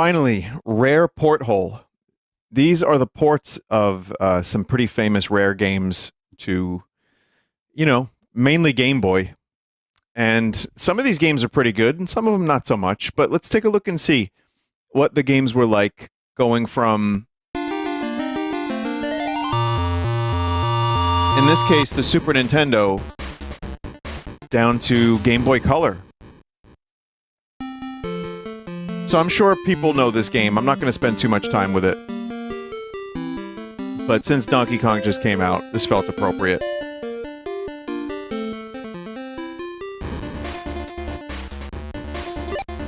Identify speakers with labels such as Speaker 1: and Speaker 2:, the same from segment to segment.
Speaker 1: Finally, Rare PortHole. These are the ports of some pretty famous Rare games to, mainly Game Boy. And some of these games are pretty good, and some of them not so much. But let's take a look and see what the games were like going from, in this case, the Super Nintendo down to Game Boy Color. So I'm sure people know this game. I'm not going to spend too much time with it. But since Donkey Kong just came out, this felt appropriate.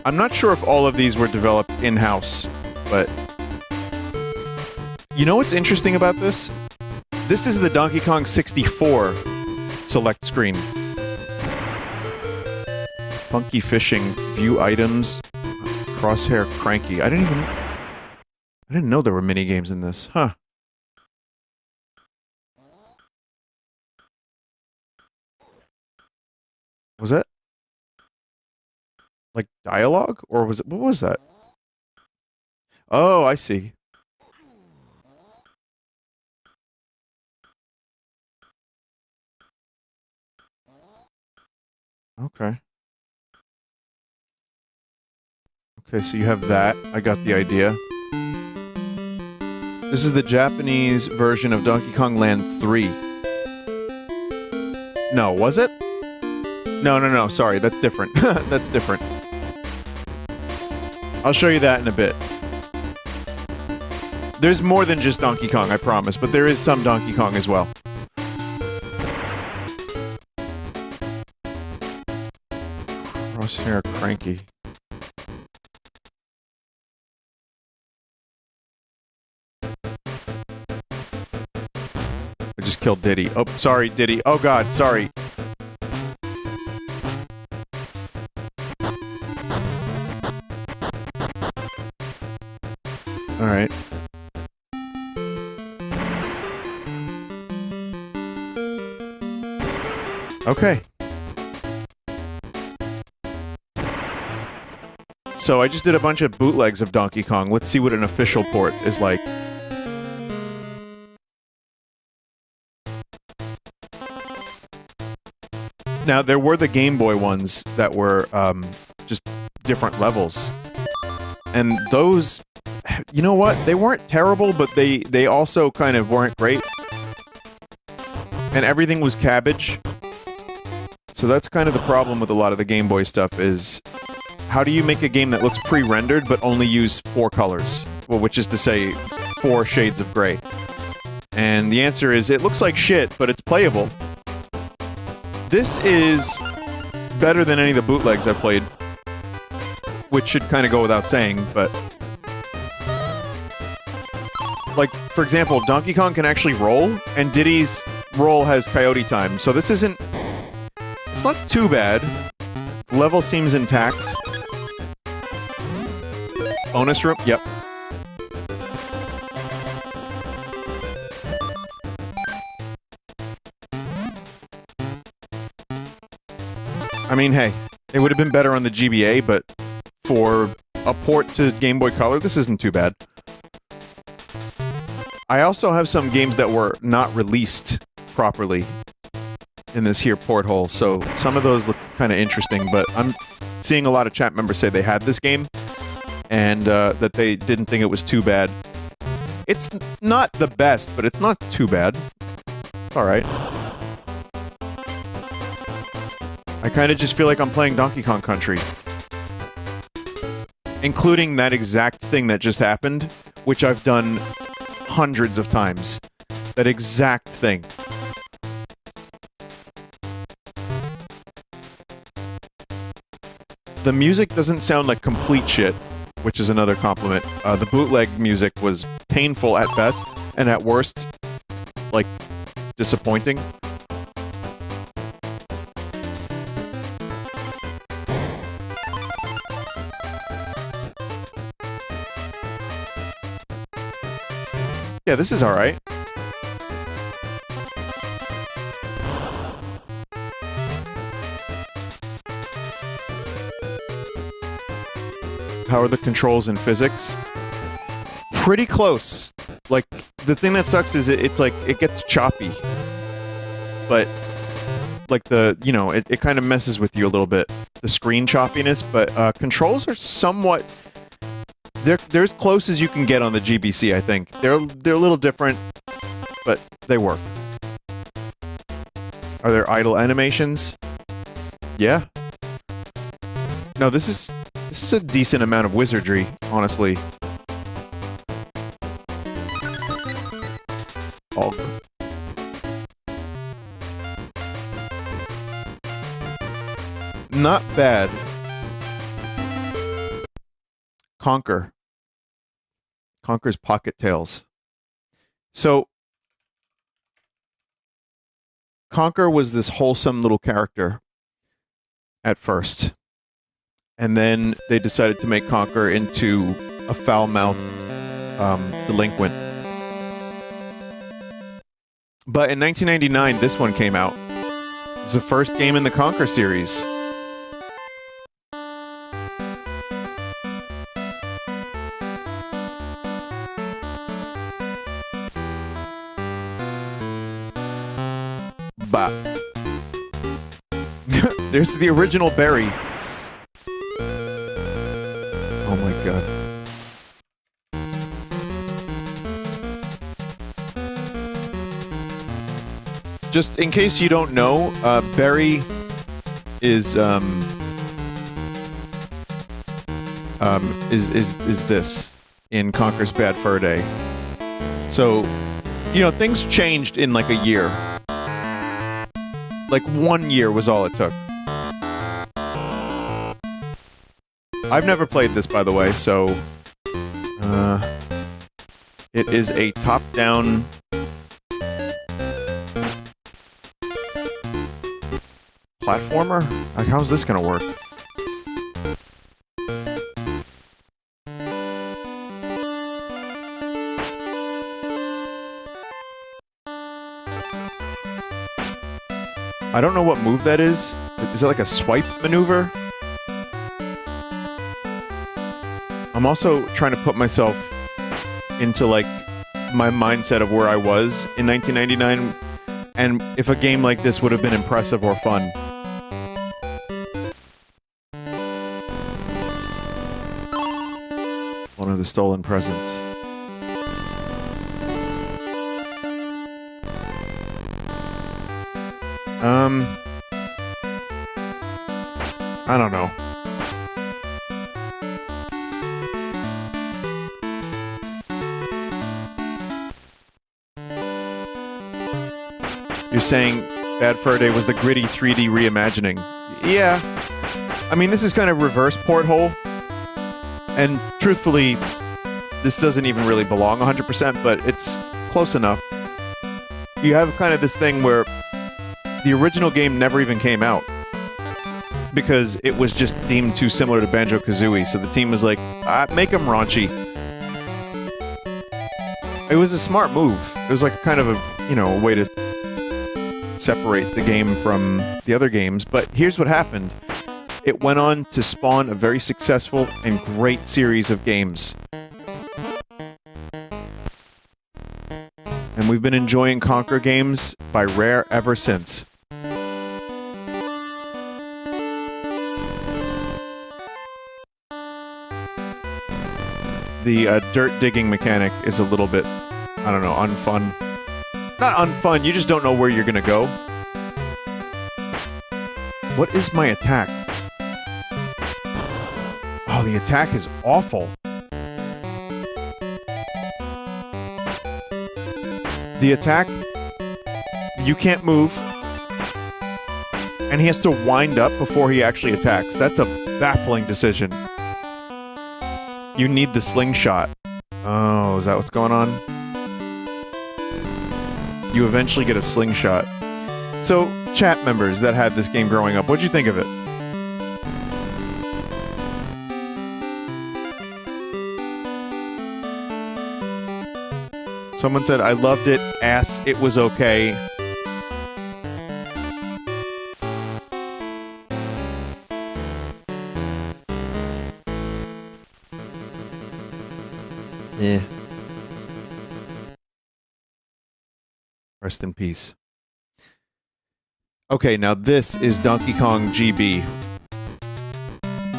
Speaker 1: I'm not sure if all of these were developed in-house, but you know what's interesting about this? This is the Donkey Kong 64 select screen. Funky fishing, view items, crosshair cranky. I didn't know there were mini games in this. Huh. Was that like dialogue, or was it, what was that? Oh, I see. Okay. Okay, so you have that. I got the idea. This is the Japanese version of Donkey Kong Land 3. No, was it? No, sorry, that's different. That's different. I'll show you that in a bit. There's more than just Donkey Kong, I promise, but there is some Donkey Kong as well. Crosshair cranky. I just killed Diddy. Oh, sorry, Diddy. Oh god, sorry. Alright. Okay. So I just did a bunch of bootlegs of Donkey Kong. Let's see what an official port is like. Now, there were the Game Boy ones that were just different levels. And those, you know what? They weren't terrible, but they also kind of weren't great. And everything was cabbage. So that's kind of the problem with a lot of the Game Boy stuff is, how do you make a game that looks pre-rendered but only use 4 colors? Well, which is to say, 4 shades of gray. And the answer is, it looks like shit, but it's playable. This is better than any of the bootlegs I've played. Which should kind of go without saying, but... like, for example, Donkey Kong can actually roll, and Diddy's roll has coyote time, so this isn't... it's not too bad. The level seems intact. Bonus room? Yep. I mean, hey, it would have been better on the GBA, but for a port to Game Boy Color, this isn't too bad. I also have some games that were not released properly in this here PortHole, so some of those look kind of interesting, but I'm seeing a lot of chat members say they had this game, and that they didn't think it was too bad. It's not the best, but it's not too bad. It's alright. I kind of just feel like I'm playing Donkey Kong Country. Including that exact thing that just happened, which I've done hundreds of times. That exact thing. The music doesn't sound like complete shit, which is another compliment. The bootleg music was painful at best, and at worst, like, disappointing. Yeah, this is alright. How are the controls in physics? Pretty close. Like, the thing that sucks is it's like, it gets choppy. But, like it kind of messes with you a little bit. The screen choppiness, but controls are somewhat... They're as close as you can get on the GBC, I think. They're a little different, but they work. Are there idle animations? Yeah. No, this is a decent amount of wizardry, honestly. Oh. Not bad. Conker. Conker's Pocket Tales. So, Conker was this wholesome little character at first. And then they decided to make Conker into a foul-mouthed delinquent. But in 1999, this one came out. It's the first game in the Conker series. Bah. There's the original Barry. Oh my god. Just in case you don't know, Barry is this in Conker's Bad Fur Day. So, things changed in like a year. Like 1 year was all it took. I've never played this, by the way, so... it is a top-down... platformer? Like, how's this gonna work? I don't know what move that is. Is it like a swipe maneuver? I'm also trying to put myself into, like, my mindset of where I was in 1999, and if a game like this would have been impressive or fun. One of the stolen presents. I don't know. You're saying Bad Fur Day was the gritty 3D reimagining. Yeah. I mean, this is kind of reverse PortHole. And truthfully, this doesn't even really belong 100%, but it's close enough. You have kind of this thing where the original game never even came out because it was just deemed too similar to Banjo-Kazooie, so the team was like, make them raunchy. It was a smart move. It was like kind of a way to separate the game from the other games, but here's what happened. It went on to spawn a very successful and great series of games. And we've been enjoying Conker games by Rare ever since. The dirt digging mechanic is a little bit, I don't know, unfun. Not unfun, you just don't know where you're gonna go. What is my attack? Oh, the attack is awful. The attack, you can't move, and he has to wind up before he actually attacks. That's a baffling decision. You need the slingshot. Oh, is that what's going on? You eventually get a slingshot. So, chat members that had this game growing up, what'd you think of it? Someone said, I loved it, ass, it was okay. Eh. Rest in peace. Okay, now this is Donkey Kong GB.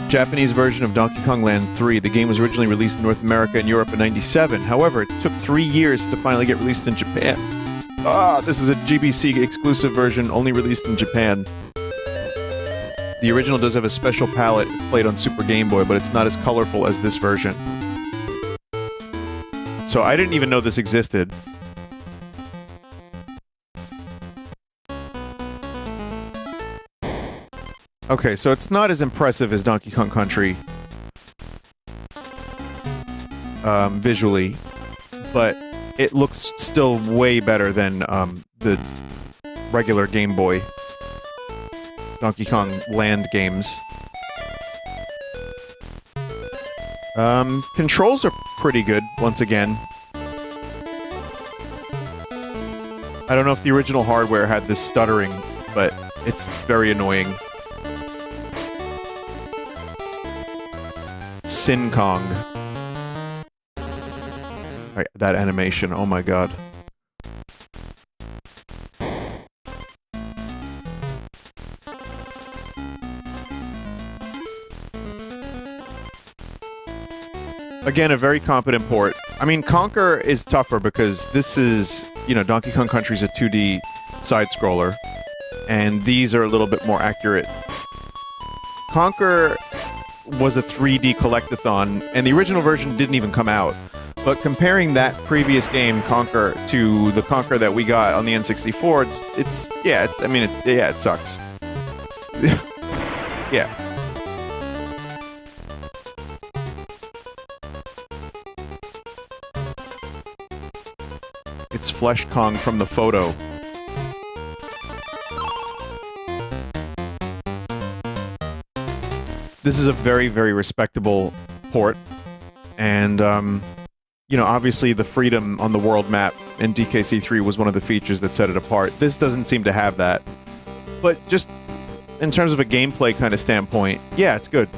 Speaker 1: Japanese version of Donkey Kong Land 3. The game was originally released in North America and Europe in '97. However, it took 3 years to finally get released in Japan. This is a GBC exclusive version, only released in Japan. The original does have a special palette played on Super Game Boy, but it's not as colorful as this version. So I didn't even know this existed. Okay, so it's not as impressive as Donkey Kong Country visually, but it looks still way better than the regular Game Boy Donkey Kong Land games. Controls are pretty good, once again. I don't know if the original hardware had this stuttering, but it's very annoying. Sin Kong. That animation, oh my god. Again, a very competent port. I mean, Conker is tougher because this is, you know, Donkey Kong Country's a 2D side-scroller, and these are a little bit more accurate. Conker was a 3D collectathon, and the original version didn't even come out. But comparing that previous game, Conker, to the Conker that we got on the N64, it sucks. Yeah. It's Flesh Kong from the photo. This is a very, very respectable port, and, you know, obviously the freedom on the world map in DKC3 was one of the features that set it apart. This doesn't seem to have that. But just in terms of a gameplay kind of standpoint, yeah, it's good.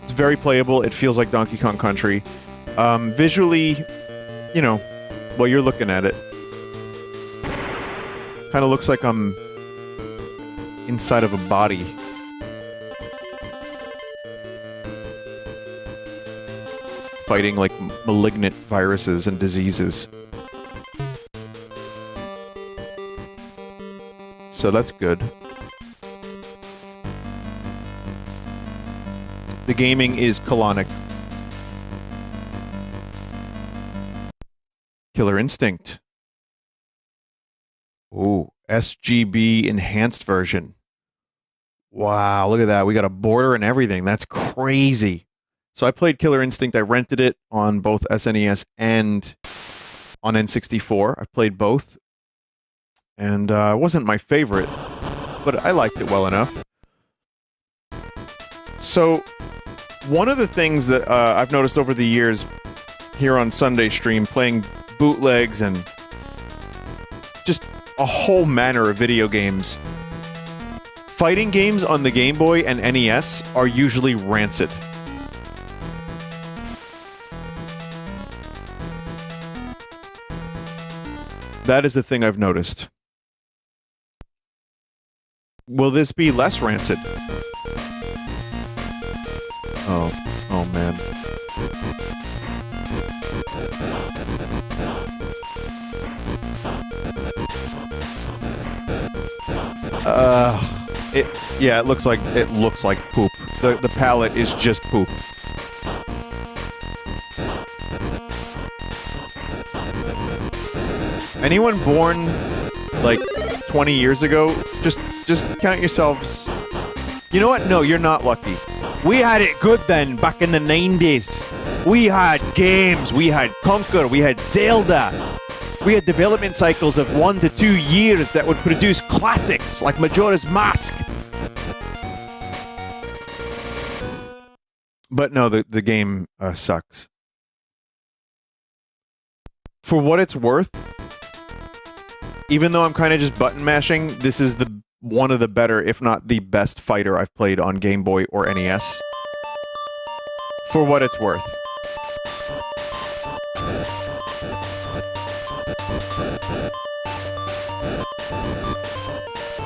Speaker 1: It's very playable, it feels like Donkey Kong Country. Visually, you know, while you're looking at it, kind of looks like I'm inside of a body. Fighting, like, malignant viruses and diseases. So that's good. The gaming is colonic. Killer Instinct. Ooh, SGB enhanced version. Wow, look at that. We got a border and everything. That's crazy. So I played Killer Instinct. I rented it on both SNES and on N64. I played both. And it wasn't my favorite, but I liked it well enough. So one of the things that I've noticed over the years here on Sunday Stream, playing bootlegs and just a whole manner of video games, fighting games on the Game Boy and NES are usually rancid. That is the thing I've noticed. Will this be less rancid? Oh man. It looks like poop. The palette is just poop. Anyone born like 20 years ago, just count yourselves. You know what? No, you're not lucky. We had it good then, back in the 90s. We had games, we had Conker, we had Zelda. We had development cycles of 1 to 2 years that would produce classics like Majora's Mask. But no, the game sucks. For what it's worth, even though I'm kind of just button mashing, this is one of the better, if not the best fighter I've played on Game Boy or NES. For what it's worth.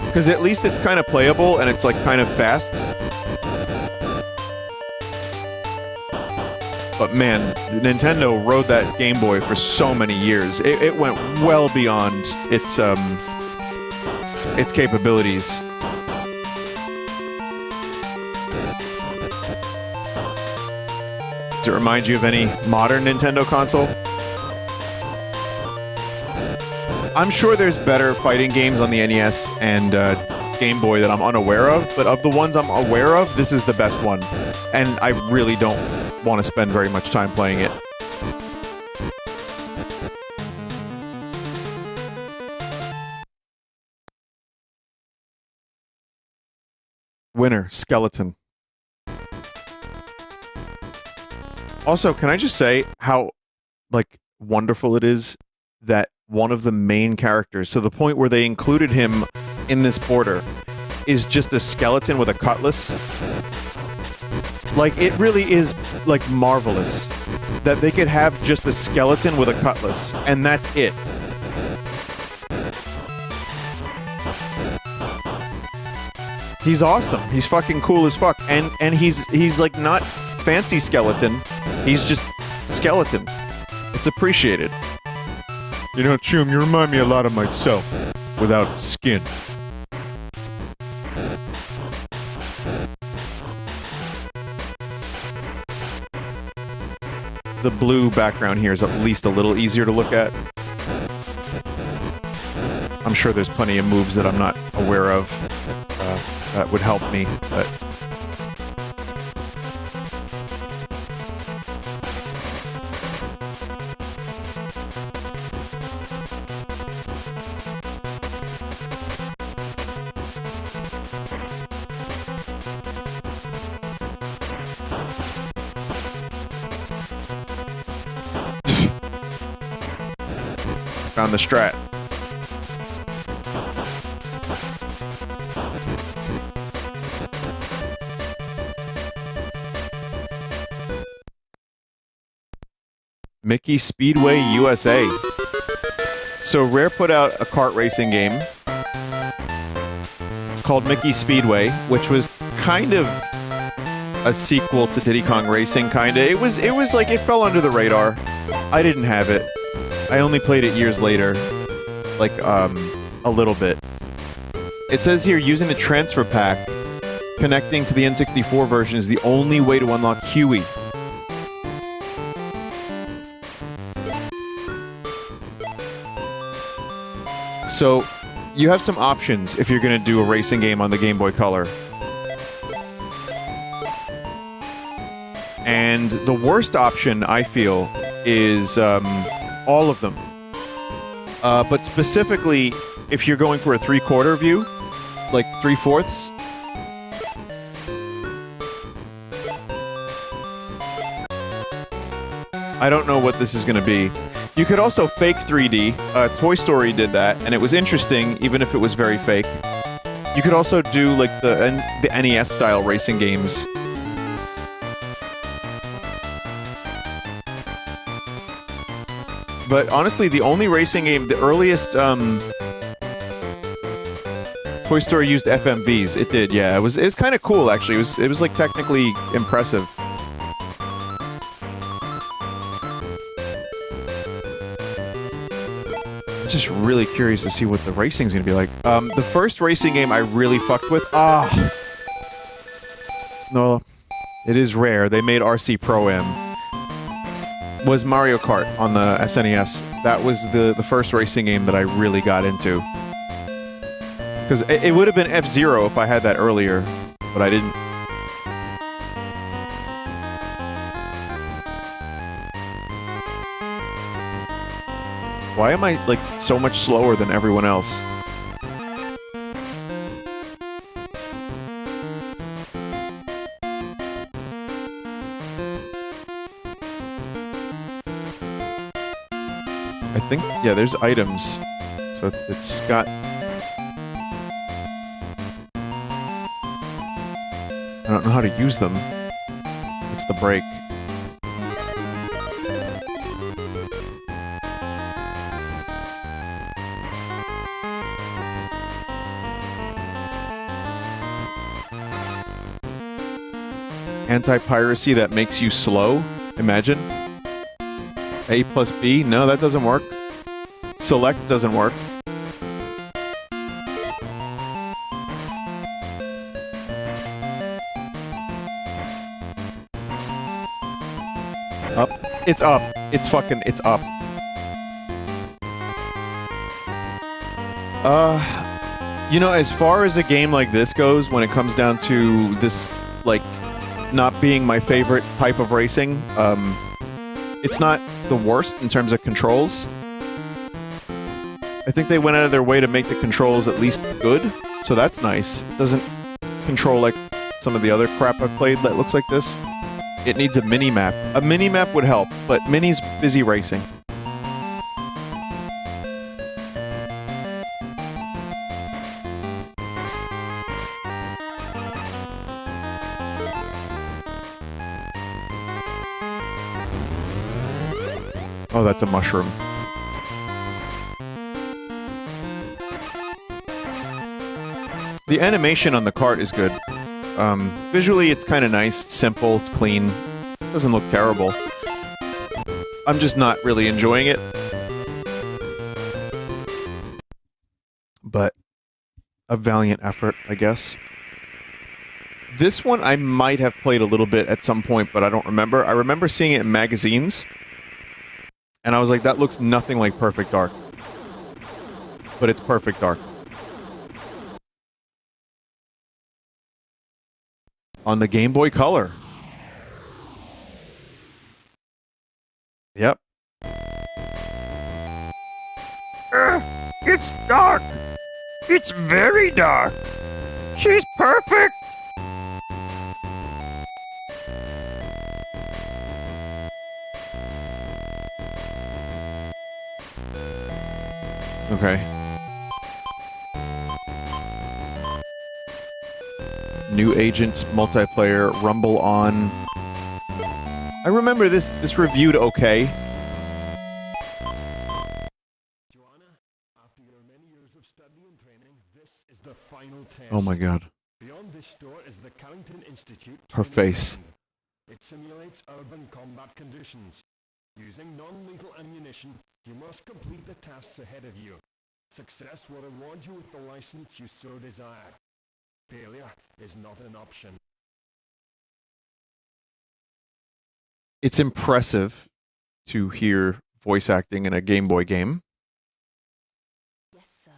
Speaker 1: Because at least it's kind of playable and it's like kind of fast. But man, Nintendo rode that Game Boy for so many years. It went well beyond its capabilities. Does it remind you of any modern Nintendo console? I'm sure there's better fighting games on the NES and Game Boy that I'm unaware of, but of the ones I'm aware of, this is the best one. And I really don't want to spend very much time playing it. Winner, Skeleton. Also, can I just say how, like, wonderful it is that one of the main characters, to the point where they included him in this border, is just a skeleton with a cutlass. Like, it really is, like, marvelous that they could have just a skeleton with a cutlass, and that's it. He's awesome. He's fucking cool as fuck. And he's like, not fancy skeleton. He's just skeleton. It's appreciated. You know, Chum, you remind me a lot of myself, without skin. The blue background here is at least a little easier to look at. I'm sure there's plenty of moves that I'm not aware of that would help me, but... Found the strat. Mickey Speedway USA. So Rare put out a kart racing game called Mickey Speedway, which was kind of a sequel to Diddy Kong Racing, kinda. It was like, it fell under the radar. I didn't have it. I only played it years later. Like, a little bit. It says here, using the transfer pack, connecting to the N64 version is the only way to unlock Huey. So, you have some options if you're gonna do a racing game on the Game Boy Color. And the worst option, I feel, is, all of them. But specifically, if you're going for a 3/4 view, like 3/4, I don't know what this is going to be. You could also fake 3D. Toy Story did that, and it was interesting, even if it was very fake. You could also do, like, the NES-style racing games. But honestly, the only racing game, the earliest, Toy Story used FMVs. It did, yeah. It was kind of cool, actually. It was like technically impressive. I'm just really curious to see what the racing's gonna be like. The first racing game I really fucked with. No, it is Rare. They made RC Pro-Am. Was Mario Kart on the SNES. That was the first racing game that I really got into. Because it would have been F-Zero if I had that earlier, but I didn't. Why am I, like, so much slower than everyone else? I think, yeah, there's items. So it's got... I don't know how to use them. It's the break. Anti-piracy that makes you slow? Imagine. A plus B? No, that doesn't work. Select doesn't work. Up. It's up. It's fucking, it's up. You know, as far as a game like this goes, when it comes down to this, like, not being my favorite type of racing, it's not the worst in terms of controls. I think they went out of their way to make the controls at least good, so that's nice. It doesn't control like some of the other crap I've played that looks like this. It needs a mini-map. A mini-map would help, but Mini's busy racing. Oh, that's a mushroom. The animation on the cart is good. Visually, it's kind of nice, it's simple, it's clean. It doesn't look terrible. I'm just not really enjoying it. But a valiant effort, I guess. This one I might have played a little bit at some point, but I don't remember. I remember seeing it in magazines. And I was like, that looks nothing like Perfect Dark. But it's Perfect Dark. On the Game Boy Color. Yep.
Speaker 2: It's dark. It's very dark. She's perfect.
Speaker 1: Okay. New Agent multiplayer, Rumble on. I remember this reviewed okay.
Speaker 3: Joanna, after your many years of study and training, this is the final test.
Speaker 1: Oh my god.
Speaker 3: Beyond this door is the Carrington Institute.
Speaker 1: Her face.
Speaker 3: It simulates urban combat conditions. Using non-lethal ammunition, you must complete the tasks ahead of you. Success will reward you with the license you so desire. Failure is not an option.
Speaker 1: It's impressive to hear voice acting in a Game Boy game.
Speaker 4: Yes, sir.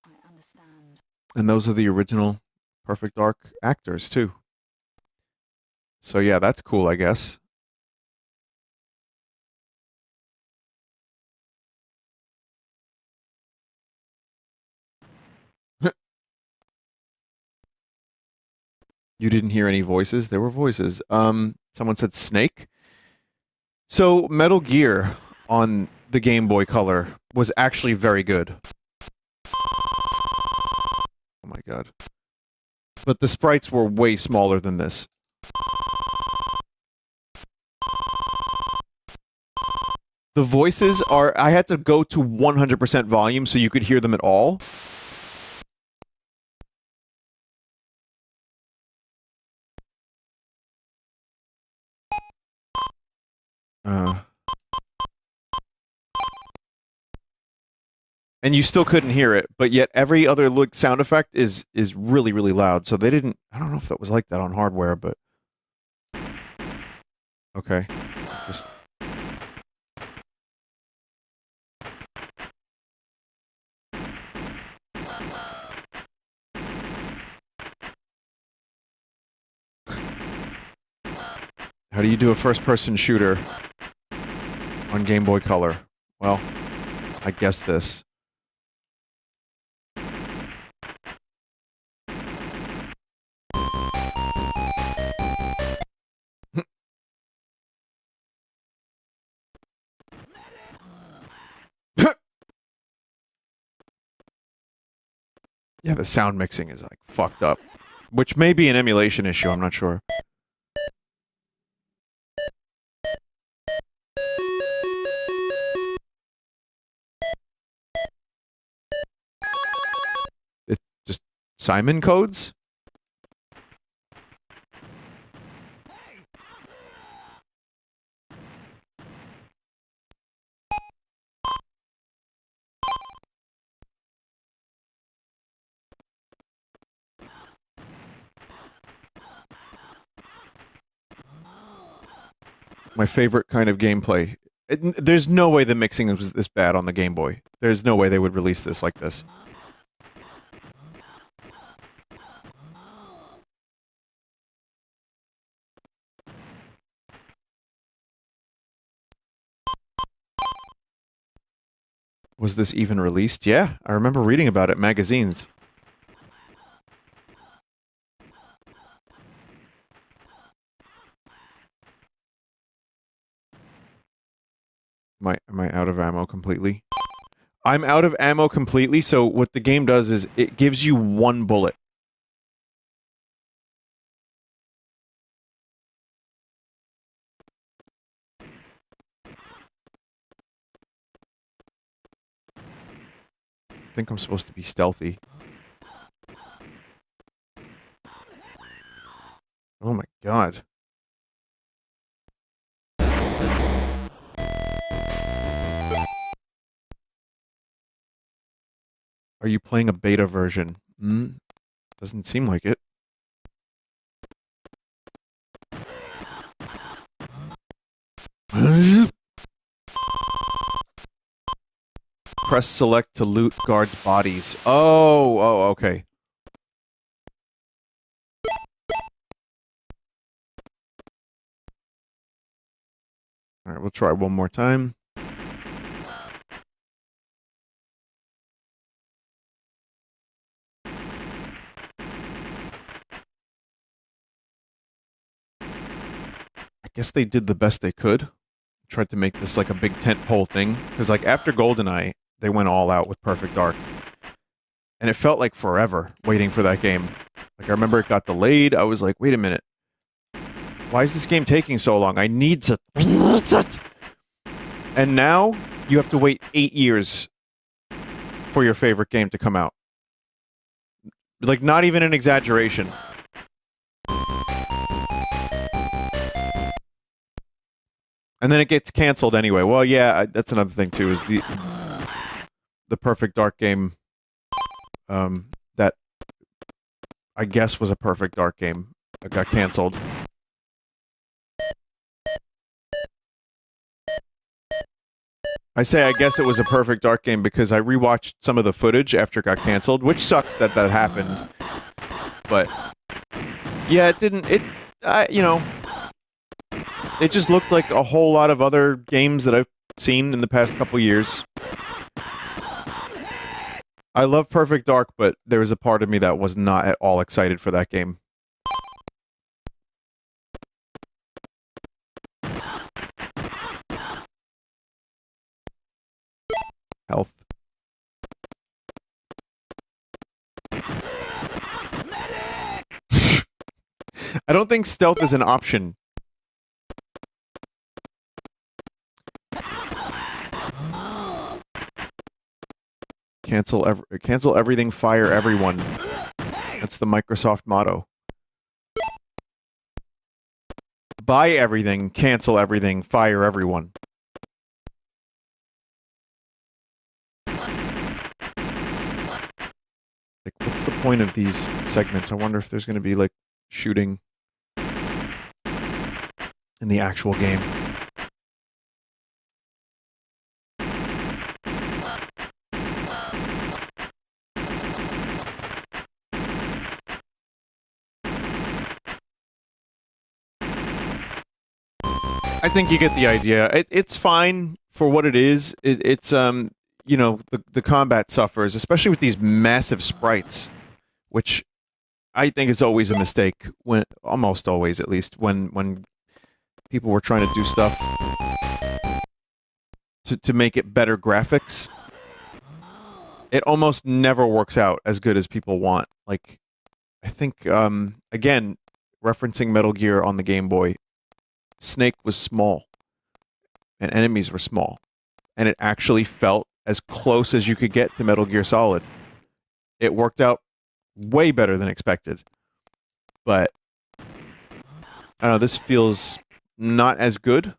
Speaker 4: I understand.
Speaker 1: And those are the original Perfect Dark actors, too. So yeah, that's cool, I guess. You didn't hear any voices? There were voices. Someone said Snake. So Metal Gear on the Game Boy Color was actually very good. Oh my god. But the sprites were way smaller than this. The voices are... I had to go to 100% volume so you could hear them at all. And you still couldn't hear it, but yet every other sound effect is really, really loud. So they didn't... I don't know if that was like that on hardware, but... Okay. Just... How do you do a first-person shooter on Game Boy Color? Well, I guess this. Yeah, the sound mixing is like fucked up. Which may be an emulation issue, I'm not sure. It's just Simon codes? My favorite kind of gameplay. There's no way the mixing was this bad on the Game Boy. There's no way they would release this like this. Was this even released? Yeah, I remember reading about it in magazines. Am I out of ammo completely? I'm out of ammo completely, so what the game does is it gives you one bullet. I think I'm supposed to be stealthy. Oh my god. Are you playing a beta version? Doesn't seem like it. Press select to loot guards' bodies. Oh, okay. Alright, we'll try one more time. I guess they did the best they could. Tried to make this like a big tentpole thing. Because like after GoldenEye, they went all out with Perfect Dark. And it felt like forever waiting for that game. Like I remember it got delayed. I was like, wait a minute. Why is this game taking so long? I need it. And now you have to wait 8 years for your favorite game to come out. Like not even an exaggeration. And then it gets canceled anyway. Well, yeah, that's another thing too. Is the Perfect Dark game that I guess was a Perfect Dark game that got canceled. I say I guess it was a Perfect Dark game because I rewatched some of the footage after it got canceled, which sucks that that happened. But yeah, it didn't. You know. It just looked like a whole lot of other games that I've seen in the past couple years. I love Perfect Dark, but there was a part of me that was not at all excited for that game. Health. I don't think stealth is an option. Cancel everything, fire everyone. That's the Microsoft motto. Buy everything, cancel everything, fire everyone. Like, what's the point of these segments? I wonder if there's going to be, like, shooting in the actual game. I think you get the idea. It's fine for what it is. It's you know, the combat suffers, especially with these massive sprites, which I think is always a mistake. When almost always, at least, when people were trying to do stuff to make it better graphics, it almost never works out as good as people want. Like, I think again, referencing Metal Gear on the Game Boy. Snake was small, and enemies were small, and it actually felt as close as you could get to Metal Gear Solid. It worked out way better than expected, but I don't know, this feels not as good.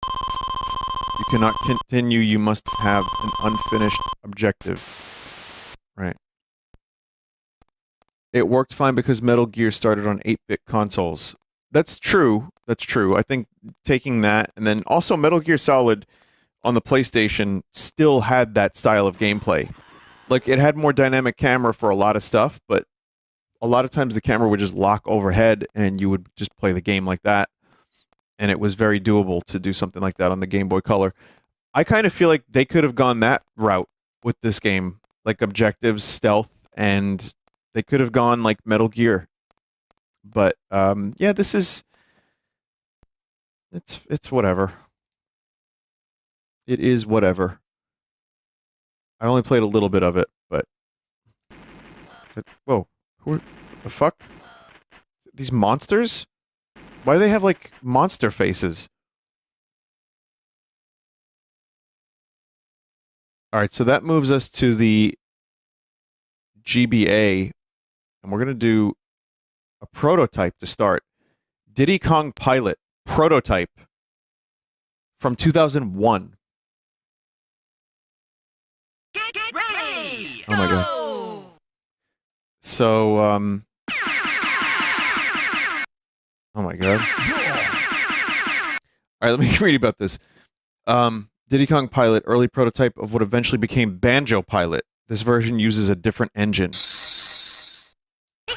Speaker 1: You cannot continue, you must have an unfinished objective. Right. it worked fine because Metal Gear started on 8-bit consoles. That's true. That's true. I think taking that, and then also Metal Gear Solid on the PlayStation still had that style of gameplay. Like, it had more dynamic camera for a lot of stuff, but a lot of times the camera would just lock overhead and you would just play the game like that. And it was very doable to do something like that on the Game Boy Color. I kind of feel like they could have gone that route with this game, like objectives, stealth, and they could have gone like Metal Gear. But yeah, this is it's whatever. It is whatever. I only played a little bit of it, but whoa, the fuck? These monsters? Why do they have like monster faces? Alright, so that moves us to the GBA, and we're going to do a prototype to start. Diddy Kong Pilot prototype from 2001.
Speaker 5: Get ready!
Speaker 1: Oh my god. So, oh my god. Alright, let me read about this. Diddy Kong Pilot, early prototype of what eventually became Banjo Pilot. This version uses a different engine. Here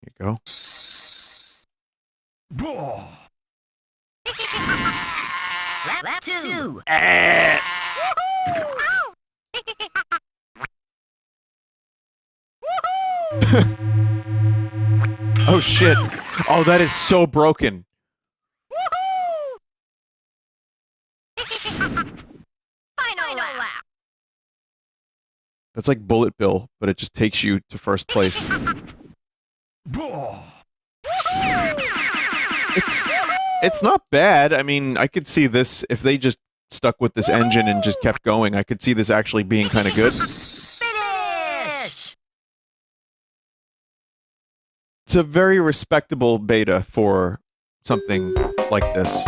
Speaker 1: you go.
Speaker 5: Lap 2!
Speaker 1: Oh shit. Oh, that is so broken.
Speaker 5: Final lap!
Speaker 1: That's like Bullet Bill, but it just takes you to first place. It's not bad. I mean, I could see this, if they just stuck with this engine and just kept going, I could see this actually being kind of good.
Speaker 5: Finish!
Speaker 1: It's a very respectable beta for something like this.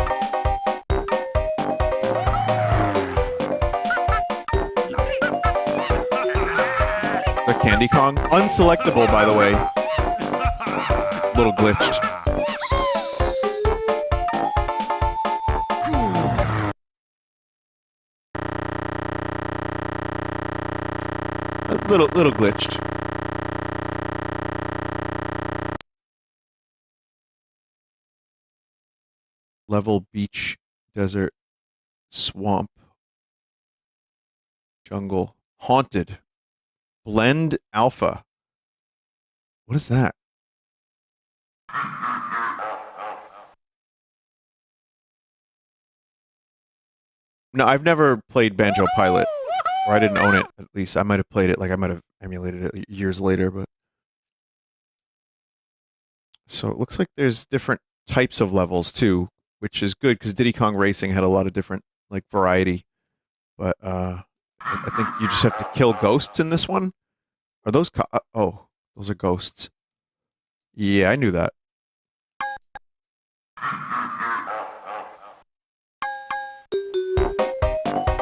Speaker 1: The Candy Kong? Unselectable, by the way. Little glitched. A little glitched. Level, beach, desert, swamp, jungle, haunted, blend alpha. What is that? No, I've never played Banjo Pilot, or I didn't own it. At least I might have played it, like I might have emulated it years later. But so it looks like there's different types of levels too, which is good because Diddy Kong Racing had a lot of different like variety. But I think you just have to kill ghosts in this one. Are those oh, those are ghosts. Yeah, I knew that.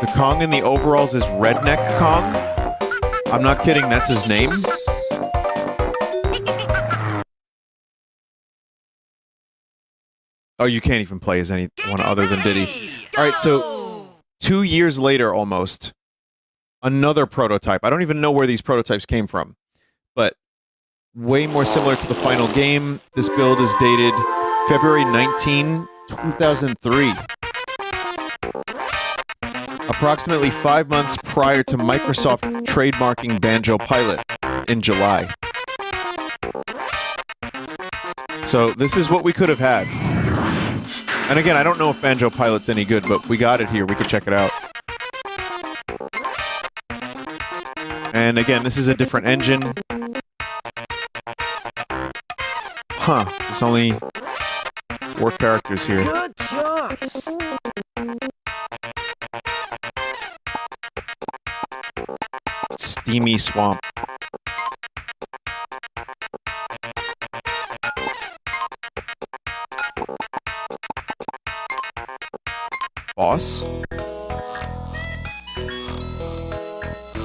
Speaker 1: The Kong in the overalls is Redneck Kong? I'm not kidding, that's his name? Oh, you can't even play as anyone other than Diddy. Alright, so 2 years later almost, another prototype. I don't even know where these prototypes came from, but way more similar to the final game. This build is dated February 19, 2003. Approximately 5 months prior to Microsoft trademarking Banjo Pilot in July. So this is what we could have had. And again, I don't know if Banjo Pilot's any good, but we got it here. We could check it out. And again, this is a different engine. Huh. There's only 4 characters here.
Speaker 2: Good shots.
Speaker 1: Steamy swamp. Boss?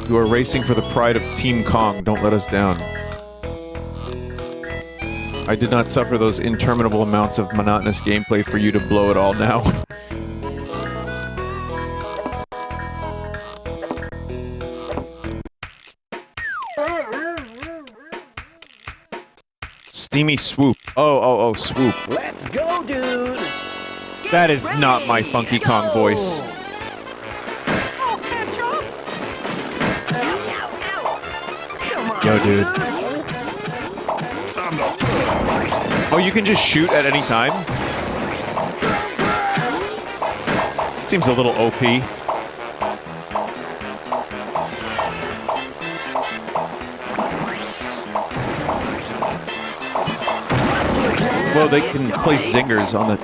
Speaker 1: You are racing for the pride of Team Kong. Don't let us down. I did not suffer those interminable amounts of monotonous gameplay for you to blow it all now. Steamy swoop. Oh, swoop.
Speaker 6: Let's go, dude!
Speaker 1: That is not my Funky Kong voice. Yo, dude. Oh, you can just shoot at any time? Seems a little OP. Well, they can place zingers on the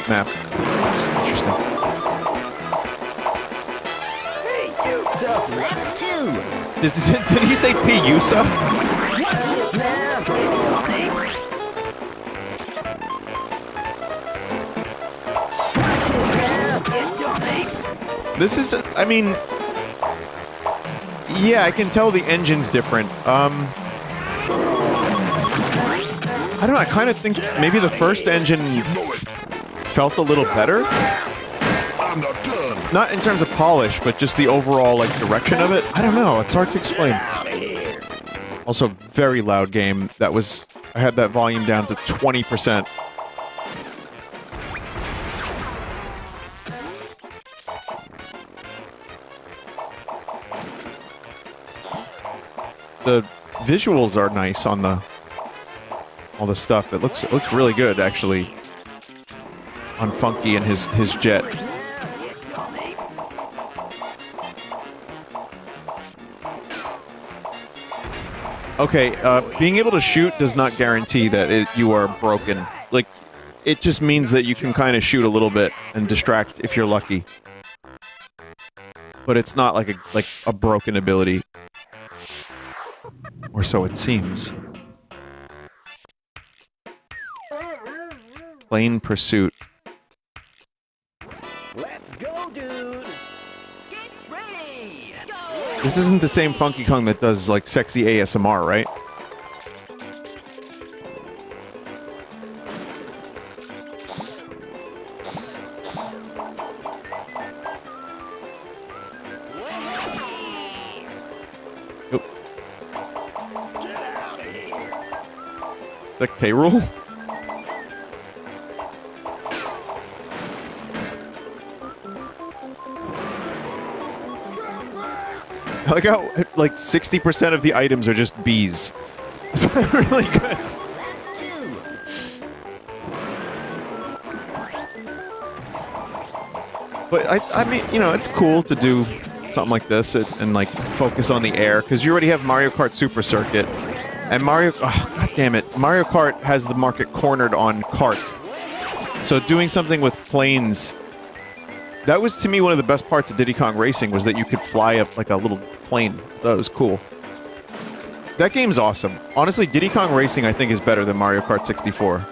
Speaker 1: map. That's interesting. Did he say P. Yusa? This is, I mean, yeah, I can tell the engine's different. I don't know, I kind of think maybe the first engine felt a little better. Not in terms of polish, but just the overall, like, direction of it. I don't know, it's hard to explain. Also, very loud game. That was, I had that volume down to 20%. The visuals are nice on all the stuff. It looks really good, actually, on Funky and his jet. Okay, being able to shoot does not guarantee that you are broken. Like, it just means that you can kind of shoot a little bit and distract if you're lucky. But it's not like a broken ability. Or so it seems. Plane Pursuit.
Speaker 6: Let's go, dude! Get ready! Go!
Speaker 1: This isn't the same Funky Kong that does, like, sexy ASMR, right? Nope. Is that K-Rool? I like how, like, 60% of the items are just bees. It's really good. But, I mean, you know, it's cool to do something like this and like, focus on the air, because you already have Mario Kart Super Circuit. And Mario... Oh, God damn it. Mario Kart has the market cornered on kart. So doing something with planes... That was, to me, one of the best parts of Diddy Kong Racing, was that you could fly up like a little plane. That was cool. That game's awesome. Honestly, Diddy Kong Racing, I think, is better than Mario Kart 64.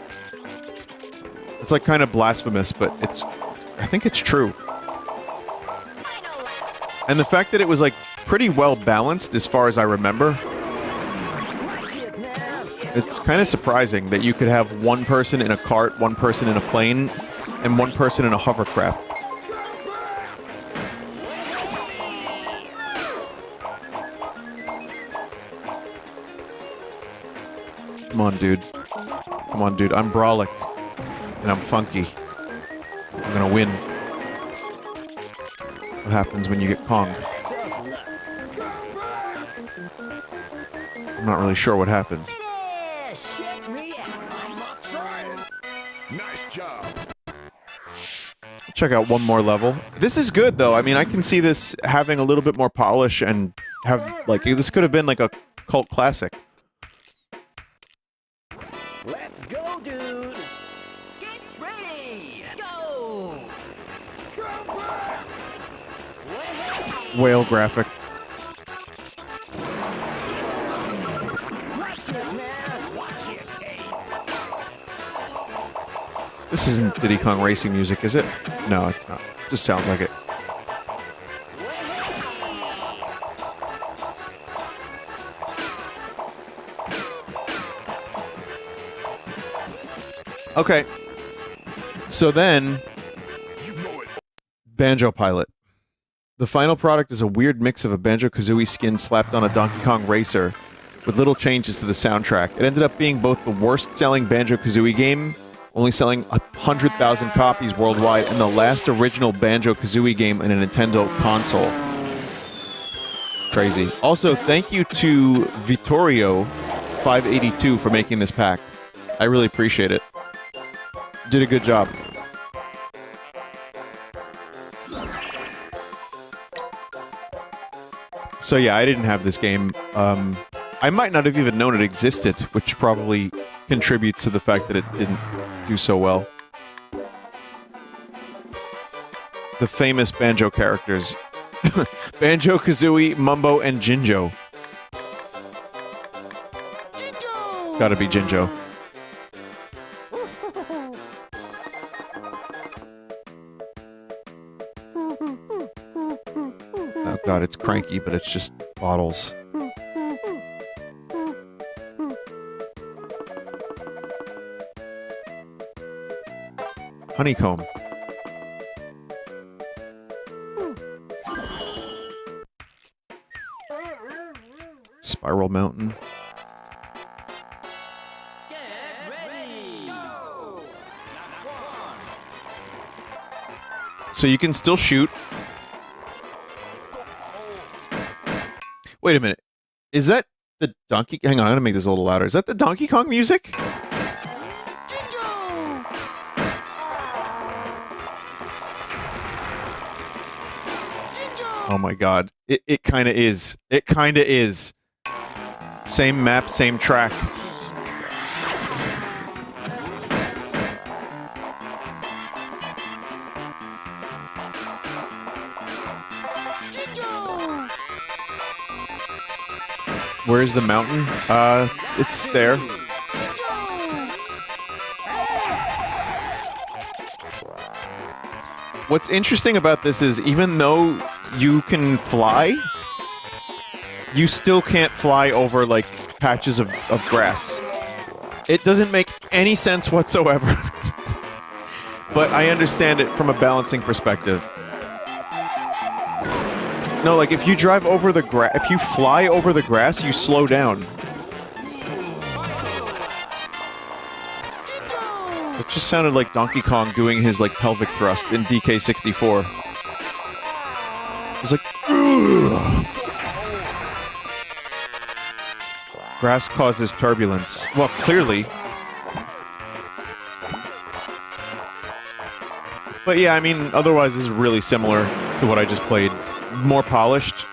Speaker 1: It's like kind of blasphemous, but I think it's true. And the fact that it was like pretty well balanced as far as I remember. It's kind of surprising that you could have one person in a cart, one person in a plane, and one person in a hovercraft. Come on, dude. Come on, dude. I'm Brolic. And I'm Funky. I'm gonna win. What happens when you get Kong? I'm not really sure what happens.
Speaker 3: Nice job.
Speaker 1: Check out one more level. This is good, though. I mean, I can see this having a little bit more polish and have, like, this could have been like a cult classic.
Speaker 6: Let's go, dude! Get ready! Go!
Speaker 1: Whale graphic. This isn't Diddy Kong Racing music, is it? No, it's not. Just sounds like it. Okay. So then, Banjo Pilot. The final product is a weird mix of a Banjo-Kazooie skin slapped on a Donkey Kong racer, with little changes to the soundtrack. It ended up being both the worst-selling Banjo-Kazooie game, only selling 100,000 copies worldwide, and the last original Banjo-Kazooie game in a Nintendo console. Crazy. Also, thank you to Vittorio582 for making this pack. I really appreciate it. Did a good job. So yeah, I didn't have this game. I might not have even known it existed, which probably contributes to the fact that it didn't do so well. The famous Banjo characters. Banjo, Kazooie, Mumbo, and Jinjo. Gotta be Jinjo. Oh god, it's cranky, but it's just bottles. Honeycomb. Spiral Mountain. So you can still shoot. Wait a minute. Is that the Donkey... Hang on, I'm gonna make this a little louder. Is that the Donkey Kong music? Oh my god. It kinda is. It kinda is. Same map, same track. Where's the mountain? It's there. What's interesting about this is even though you can fly, you still can't fly over, like, patches of grass. It doesn't make any sense whatsoever. But I understand it from a balancing perspective. No, like, if you drive over the grass, if you fly over the grass, you slow down. It just sounded like Donkey Kong doing his, like, pelvic thrust in DK64. It was like, ugh. Grass causes turbulence. Well, clearly. But yeah, I mean, otherwise this is really similar to what I just played. More polished.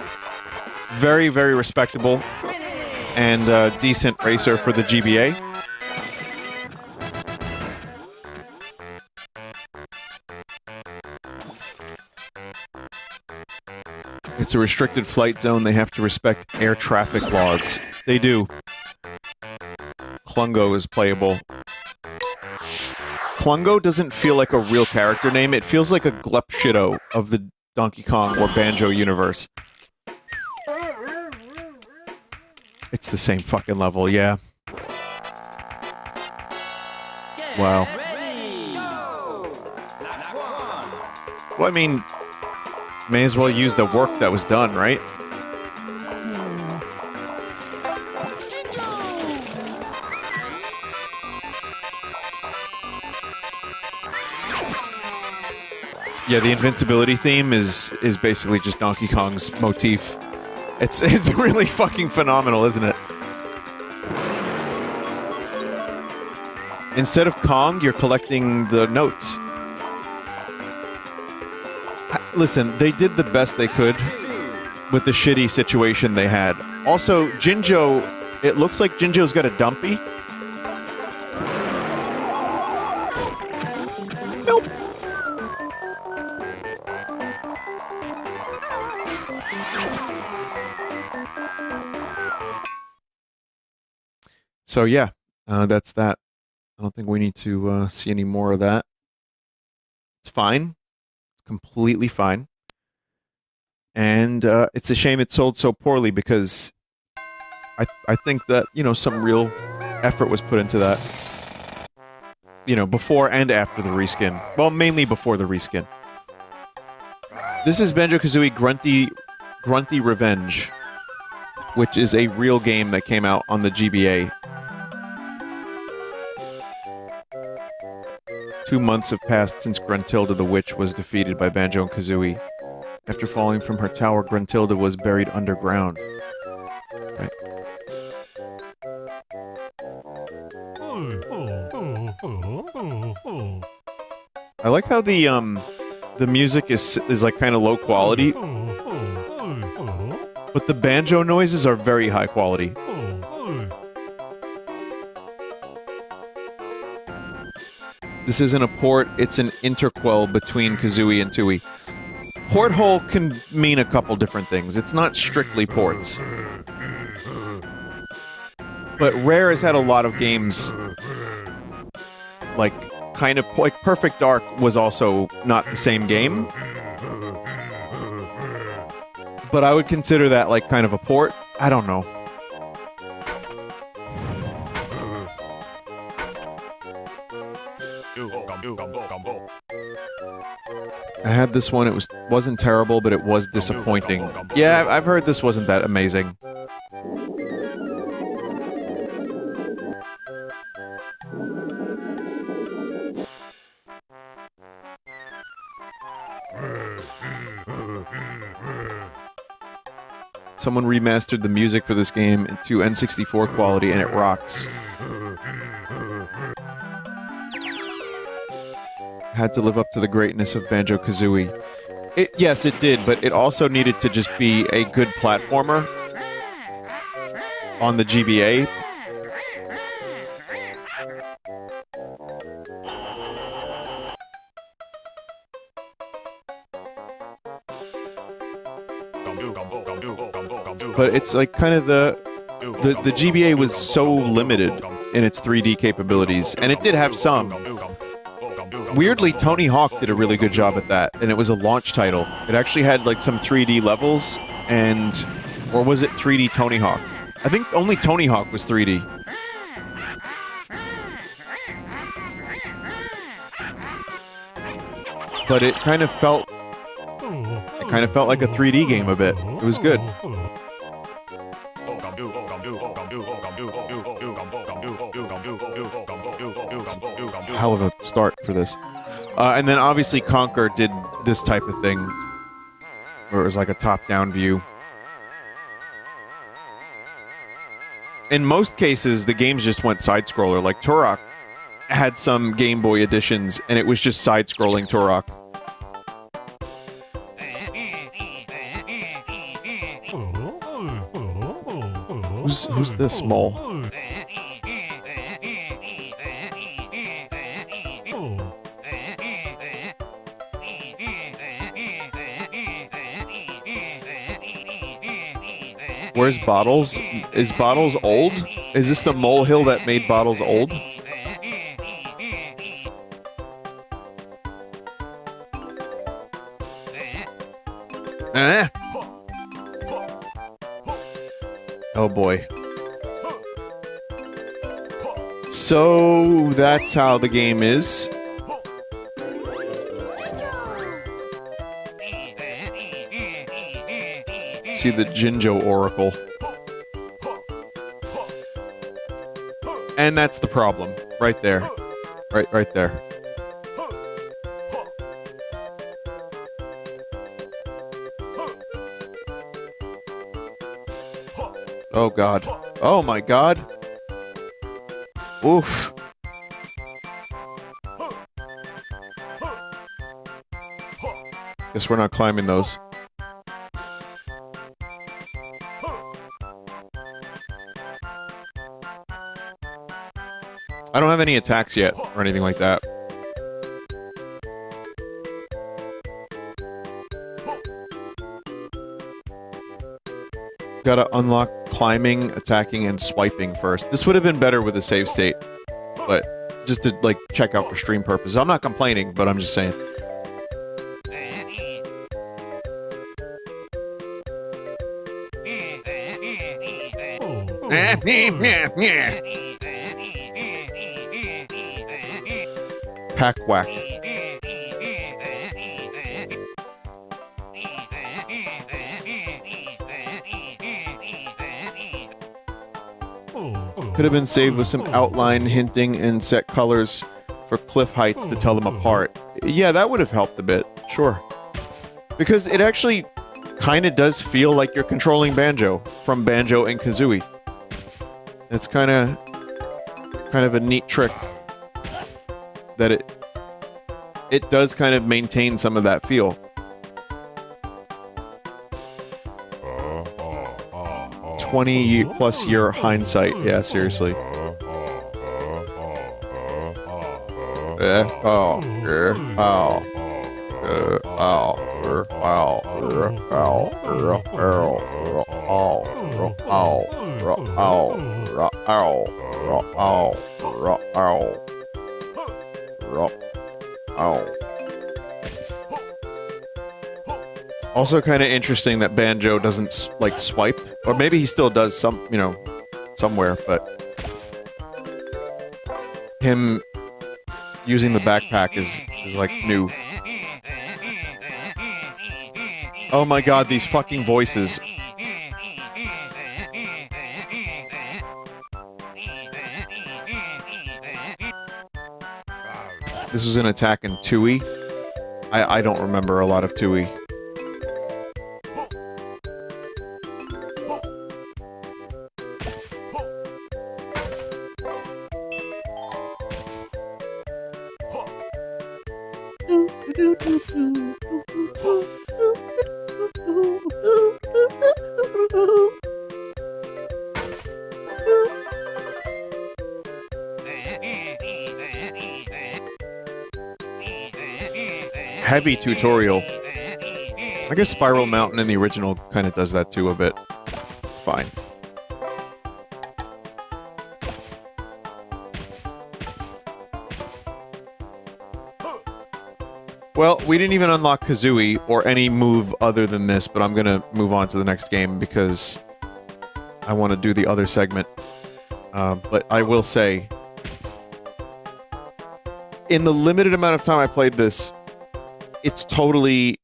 Speaker 1: Very, very respectable. And a decent racer for the GBA. It's a restricted flight zone. They have to respect air traffic laws. They do. Klungo is playable. Klungo doesn't feel like a real character name. It feels like a Glepshido of the Donkey Kong or Banjo universe. It's the same fucking level, yeah. Wow. Well, I mean, may as well use the work that was done, right? Yeah, the invincibility theme is basically just Donkey Kong's motif. It's really fucking phenomenal, isn't it? Instead of Kong, you're collecting the notes. Listen, they did the best they could with the shitty situation they had. Also, Jinjo, it looks like Jinjo's got a dumpy. Nope. So yeah, that's that. I don't think we need to see any more of that. It's fine. Completely fine. And it's a shame it sold so poorly because I think that, you know, some real effort was put into that. you know, before and after the reskin. Well, mainly before the reskin. This is Banjo-Kazooie Grunty Revenge, which is a real game that came out on the GBA. 2 months have passed since Gruntilda the Witch was defeated by Banjo and Kazooie. After falling from her tower, Gruntilda was buried underground. Right. I like how the music is like kind of low quality, but the banjo noises are very high quality. This isn't a port, it's an interquel between Kazooie and Tooie. PortHole can mean a couple different things. It's not strictly ports. But Rare has had a lot of games like kind of like Perfect Dark was also not the same game. But I would consider that like kind of a port. I don't know. I had this one, it wasn't terrible, but it was disappointing. Yeah, I've heard this wasn't that amazing. Someone remastered the music for this game into N64 quality, and it rocks. Had to live up to the greatness of Banjo-Kazooie. Yes, it did, but it also needed to just be a good platformer on the GBA. But it's like kind of the GBA was so limited in its 3D capabilities, and it did have some. Weirdly, Tony Hawk did a really good job at that, and it was a launch title. It actually had like some 3D levels, or was it 3D Tony Hawk? I think only Tony Hawk was 3D. But it kind of felt like a 3D game a bit. It was good. Hell of a start for this. And then obviously Conker did this type of thing, where it was like a top-down view. In most cases, the games just went side-scroller. Like Turok had some Game Boy editions, and it was just side-scrolling Turok. Who's this mole? Where's Bottles? Is Bottles old? Is this the molehill that made Bottles old? Oh boy. So that's how the game is. See the Jinjo Oracle. And that's the problem. Right there. Right there. Oh god. Oh my god. Oof. Guess we're not climbing those. I don't have any attacks yet, or anything like that. Gotta unlock climbing, attacking, and swiping first. This would have been better with a save state, but just to, like, check out for stream purposes. I'm not complaining, but I'm just saying. Pack whack. Could have been saved with some outline hinting and set colors for cliff heights to tell them apart. Yeah, that would have helped a bit. Sure. Because it actually kind of does feel like you're controlling Banjo from Banjo and Kazooie. It's kind of a neat trick that it does kind of maintain some of that feel. 20+ year hindsight. Yeah, seriously. Also kind of interesting that Banjo doesn't, like, swipe. Or maybe he still does some, you know, somewhere, but... him using the backpack is like, new. Oh my god, these fucking voices. This was an attack in Tui. I don't remember a lot of Tui. Heavy tutorial. I guess Spiral Mountain in the original kind of does that too a bit. It's fine. Well, we didn't even unlock Kazooie or any move other than this, but I'm gonna move on to the next game because I want to do the other segment. But I will say, in the limited amount of time I played this, it's totally...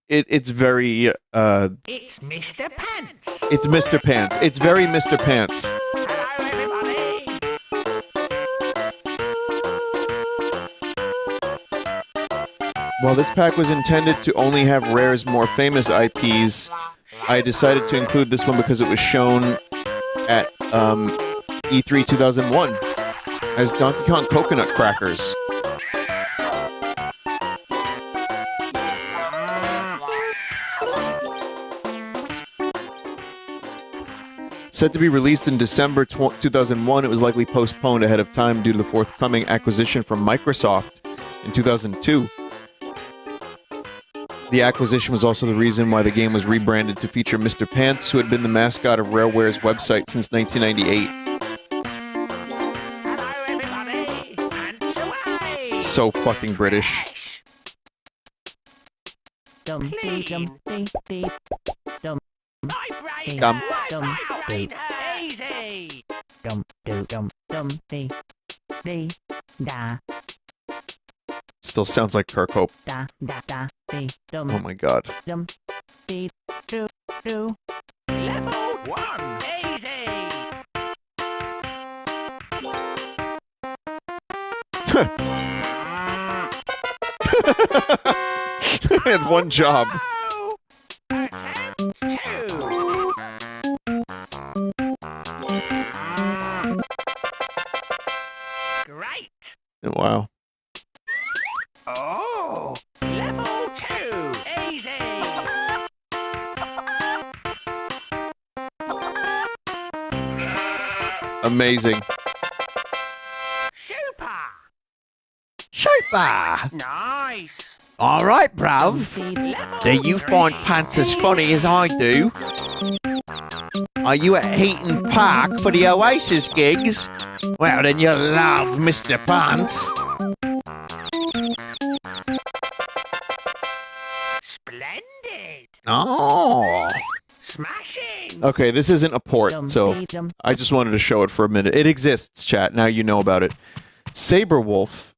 Speaker 1: It's very,
Speaker 5: It's Mr. Pants.
Speaker 1: It's Mr. Pants. It's very Mr. Pants.
Speaker 5: Hello, everybody.
Speaker 1: While this pack was intended to only have Rare's more famous IPs, I decided to include this one because it was shown at E3 2001 as Donkey Kong Coconut Crackers. Said to be released in December 2001, it was likely postponed ahead of time due to the forthcoming acquisition from Microsoft in 2002. The acquisition was also the reason why the game was rebranded to feature Mr. Pants, who had been the mascot of Rareware's website since 1998.
Speaker 5: Hello, everybody. Pants away.
Speaker 1: So fucking British.
Speaker 5: My brain.
Speaker 1: Dumb.
Speaker 5: My brain. Easy.
Speaker 1: Still sounds like Kirkhope. Oh my god.
Speaker 5: Level 1. Easy.
Speaker 1: I had one job.
Speaker 5: Great.
Speaker 1: Wow.
Speaker 5: Oh, level 2. Easy.
Speaker 1: Amazing.
Speaker 5: Super. Nice.
Speaker 2: Alright, bruv. Do you find pants as funny as I do? Are you at Heaton Park for the Oasis gigs? Well, then you'll love Mr. Pants.
Speaker 5: Splendid.
Speaker 2: Oh.
Speaker 5: Smashing.
Speaker 1: Okay, this isn't a port, so I just wanted to show it for a minute. It exists, chat. Now you know about it. Sabrewulf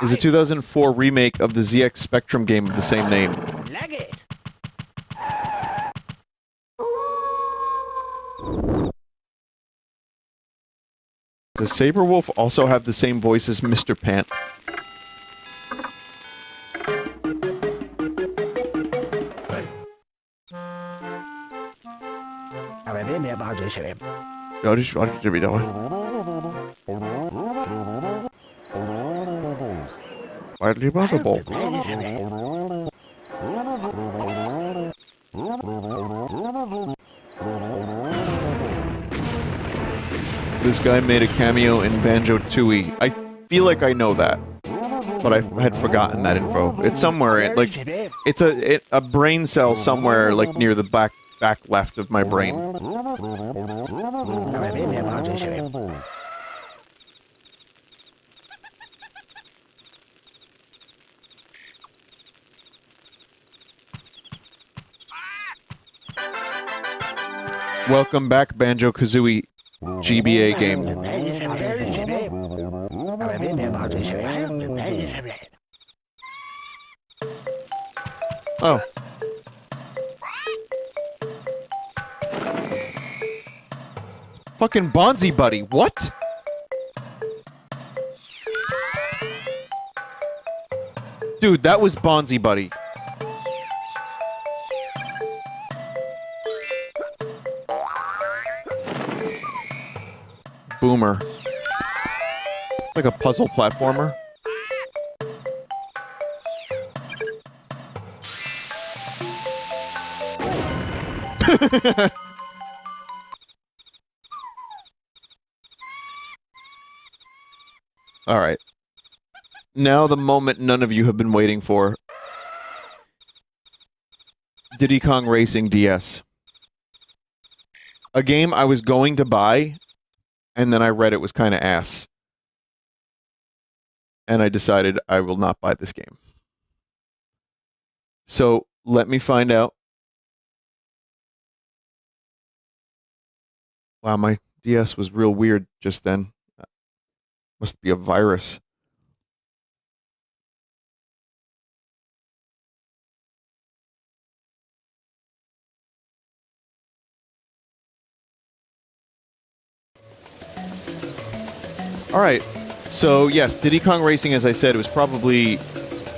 Speaker 1: is a 2004 remake of the ZX Spectrum game of the same name.
Speaker 5: Leg it.
Speaker 1: Does Sabrewulf also have the same voice as Mr. Pant? Widely lovable. This guy made a cameo in Banjo-Tooie. I feel like I know that, but I had forgotten that info. It's somewhere, like, it's a brain cell somewhere, like, near the back left of my brain. Welcome back, Banjo-Kazooie GBA game. Oh. Fucking Bonzi Buddy, what? Dude, that was Bonzi Buddy. Boomer. Like a puzzle platformer. Alright. Now the moment none of you have been waiting for. Diddy Kong Racing DS. A game I was going to buy, and then I read it was kind of ass. And I decided I will not buy this game. So, let me find out. Wow, my DS was real weird just then. Must be a virus. Alright, so yes, Diddy Kong Racing, as I said, was probably,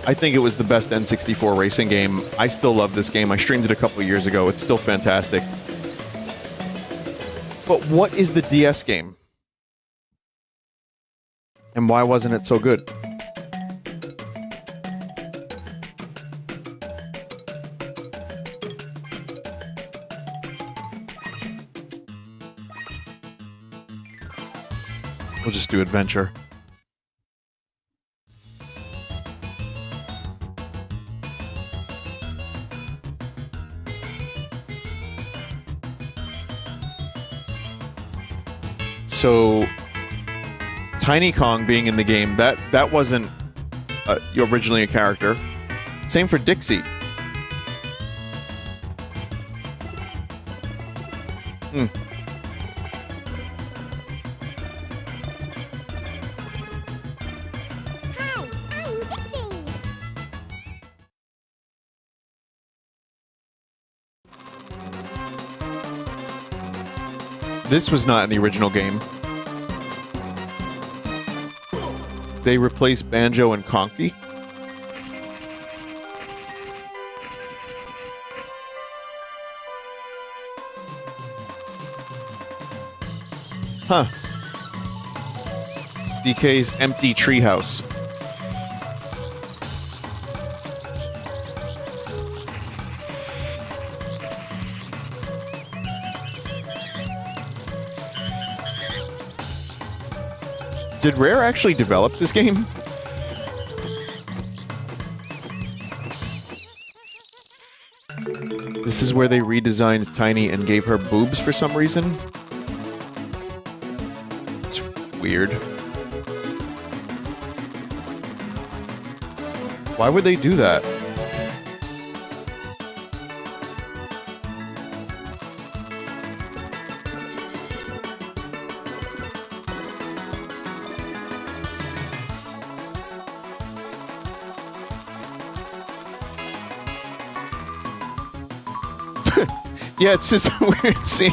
Speaker 1: I think it was the best N64 racing game. I still love this game. I streamed it a couple of years ago. It's still fantastic. But what is the DS game? And why wasn't it so good? We'll just do adventure. So, Tiny Kong being in the game, that wasn't originally a character. Same for Dixie. Hmm. This was not in the original game. They replaced Banjo and Conker. Huh. DK's empty treehouse. Did Rare actually develop this game? This is where they redesigned Tiny and gave her boobs for some reason? It's weird. Why would they do that? Yeah, it's just weird seeing.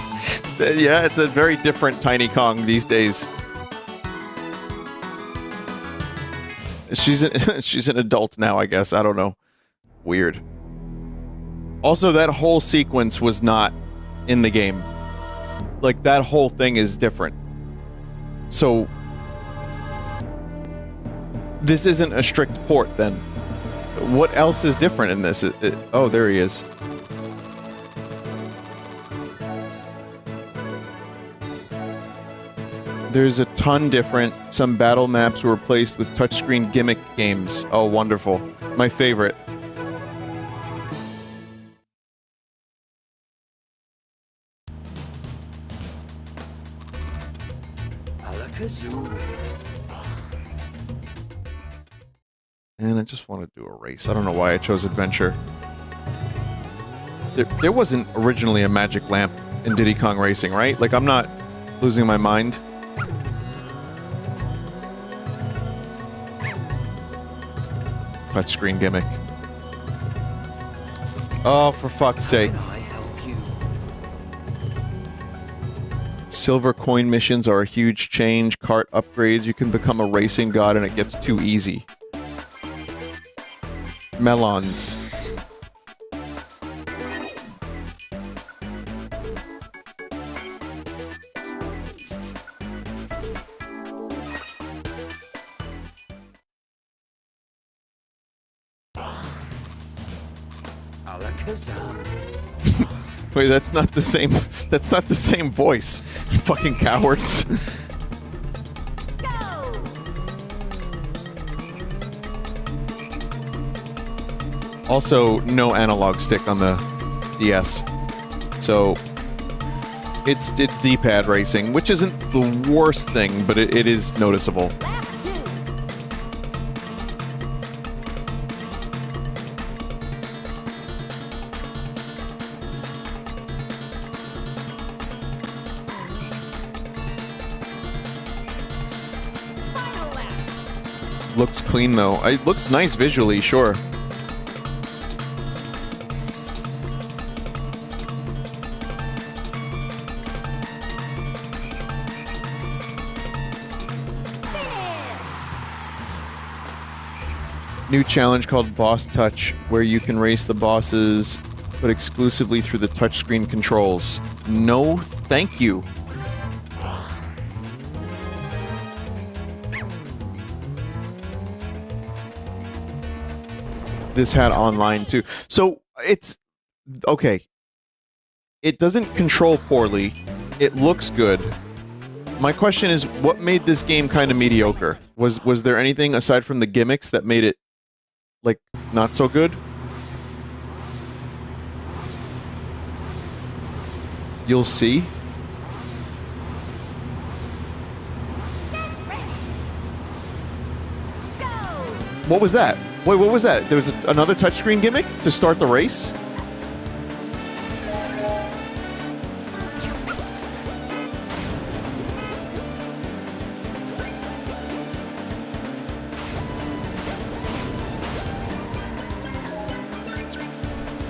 Speaker 1: Yeah, it's a very different Tiny Kong these days. She's an adult now, I guess. I don't know. Weird. Also, that whole sequence was not in the game. Like, that whole thing is different. So, this isn't a strict port, then. What else is different in this? Oh, there he is. There's a ton different. Some battle maps were replaced with touchscreen gimmick games. Oh, wonderful. My favorite. And I just want to do a race. I don't know why I chose adventure. There wasn't originally a magic lamp in Diddy Kong Racing, right? Like, I'm not losing my mind. Touchscreen gimmick. Oh, for fuck's sake. Silver coin missions are a huge change. Cart upgrades. You can become a racing god and it gets too easy. Melons. Wait, that's not the same. That's not the same voice. Fucking cowards. Also, no analog stick on the DS, so it's D-pad racing, which isn't the worst thing, but it is noticeable. Looks clean though. It looks nice visually, sure. New challenge called Boss Touch, where you can race the bosses, but exclusively through the touchscreen controls. No, thank you. This had online too. So, it's... okay. It doesn't control poorly. It looks good. My question is, what made this game kind of mediocre? Was there anything aside from the gimmicks that made it, like, not so good? You'll see. What was that? Wait, what was that? There was another touchscreen gimmick to start the race?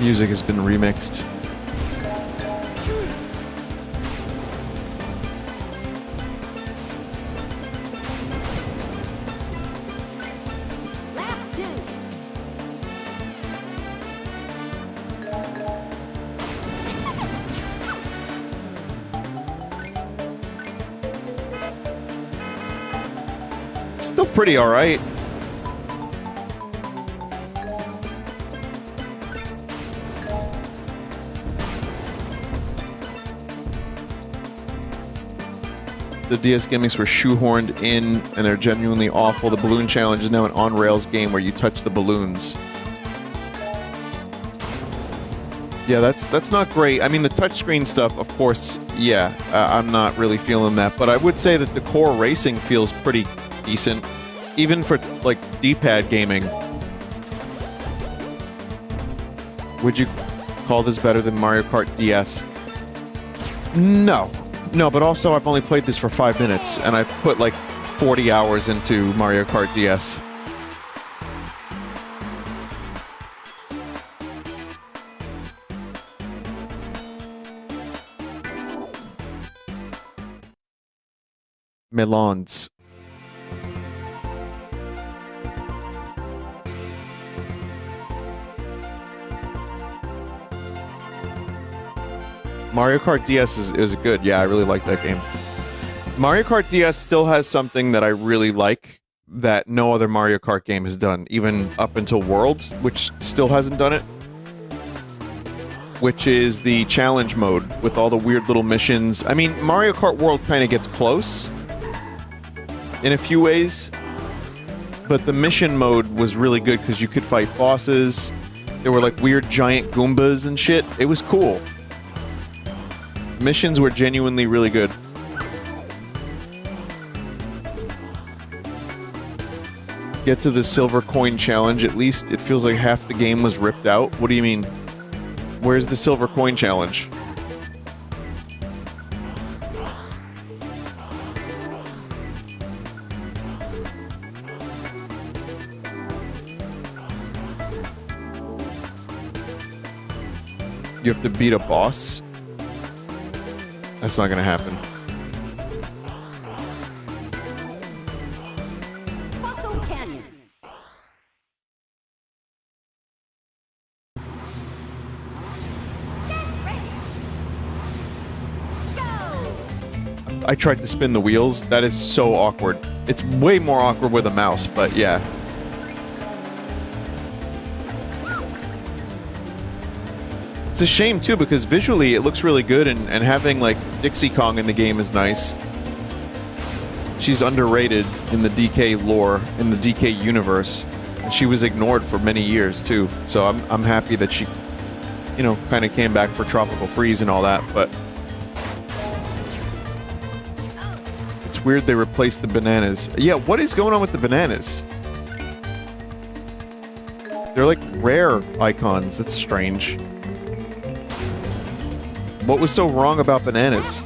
Speaker 1: Music has been remixed. It's still pretty alright. The DS gimmicks were shoehorned in, and they're genuinely awful. The balloon challenge is now an on-rails game where you touch the balloons. Yeah, that's not great. I mean, the touchscreen stuff, of course, yeah, I'm not really feeling that. But I would say that the core racing feels pretty decent, even for, like, D-pad gaming. Would you call this better than Mario Kart DS? No. No, but also I've only played this for 5 minutes, and I've put like 40 hours into Mario Kart DS. Melons. Mario Kart DS is good. Yeah, I really like that game. Mario Kart DS still has something that I really like that no other Mario Kart game has done, even up until Worlds, which still hasn't done it. Which is the challenge mode with all the weird little missions. I mean, Mario Kart World kind of gets close in a few ways, but the mission mode was really good because you could fight bosses. There were like weird giant Goombas and shit. It was cool. Missions were genuinely really good. Get to the silver coin challenge. At least it feels like half the game was ripped out. What do you mean? Where's the silver coin challenge? You have to beat a boss? That's not gonna happen.
Speaker 6: Fossil Canyon. Get ready. Go.
Speaker 1: I tried to spin the wheels. That is so awkward. It's way more awkward with a mouse, but yeah. It's a shame, too, because visually it looks really good, and having, like, Dixie Kong in the game is nice. She's underrated in the DK lore, in the DK universe. And she was ignored for many years, too. So I'm happy that she, you know, kind of came back for Tropical Freeze and all that, but... It's weird they replaced the bananas. Yeah, what is going on with the bananas? They're, like, rare icons. That's strange. What was so wrong about bananas?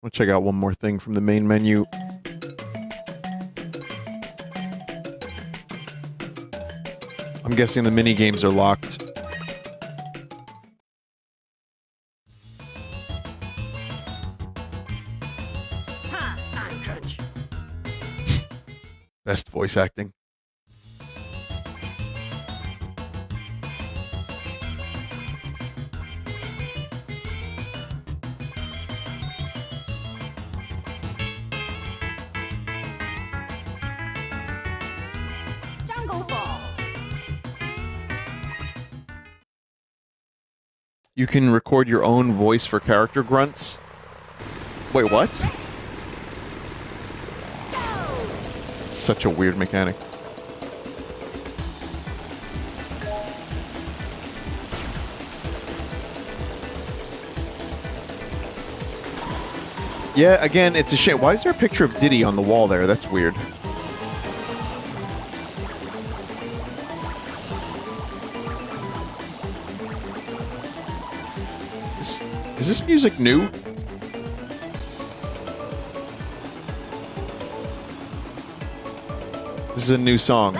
Speaker 1: I'll check out one more thing from the main menu. I'm guessing the mini games are locked. Best voice acting.
Speaker 6: Jungle Ball.
Speaker 1: You can record your own voice for character grunts. Wait, what? It's such a weird mechanic. Yeah, again, it's a shame. Why is there a picture of Diddy on the wall there? That's weird. Is this music new? This is a new song.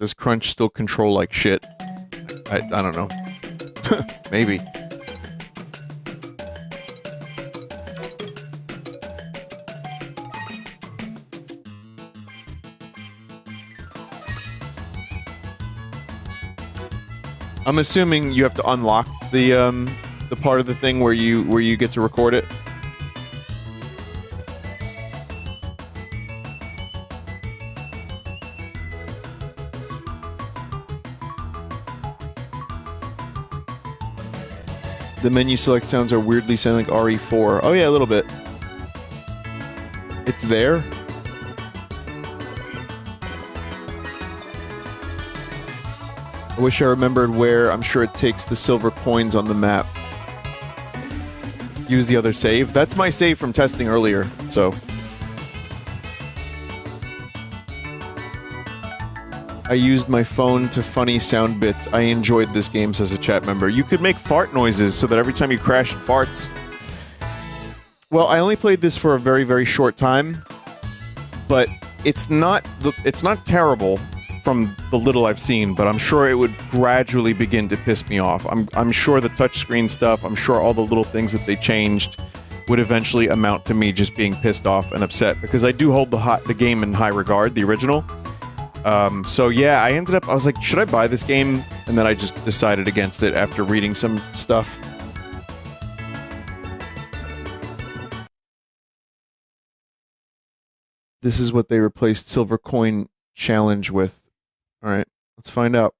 Speaker 1: Does Crunch still control like shit? I don't know. Maybe. I'm assuming you have to unlock the part of the thing where you get to record it. The menu select sounds are weirdly sounding like RE4. Oh yeah, a little bit. It's there. I wish I remembered where. I'm sure it takes the silver coins on the map. Use the other save. That's my save from testing earlier, so I used my phone to funny sound bits. I enjoyed this game, says a chat member. You could make fart noises so that every time you crash, it farts. Well, I only played this for a very, very short time, but it's not terrible from the little I've seen, but I'm sure it would gradually begin to piss me off. I'm sure the touchscreen stuff, I'm sure all the little things that they changed would eventually amount to me just being pissed off and upset, because I do hold the game in high regard, the original. So yeah, I was like, should I buy this game? And then I just decided against it after reading some stuff. This is what they replaced Silver Coin Challenge with. Alright, let's find out.